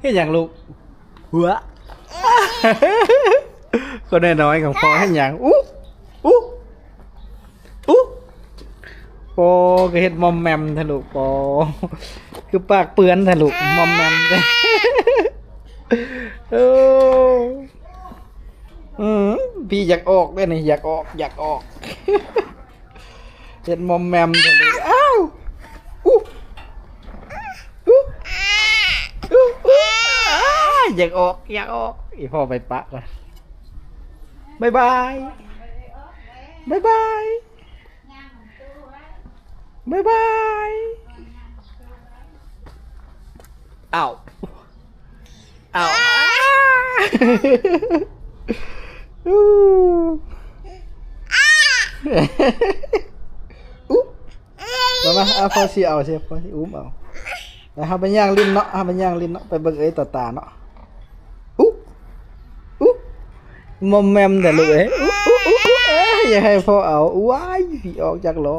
cáiอย่างลูกหัวก็แน่น้อยของพ่อให้อย่างอู้โปก็เห็ดมอมแมมทะลุโปคือปากเปื้อนทะลุมอมแมมเด้พี่อยากออกได้นี่อยากออกเห็ดมอมแมมทะลุอ้าวอยากออกอีพ่อไปปะก่อนบายบายอ้าวมาเอาพอสิเอาสิพอสิอุ้มเอาแล้วเอาไปย่างลิ้นเนาะไปเบิ่งเอ้ยตาเนาะมอมแมมแต่ลูกเอ้ยอย่าให้พ่อเอาว้ายพี่ออกจากล้อ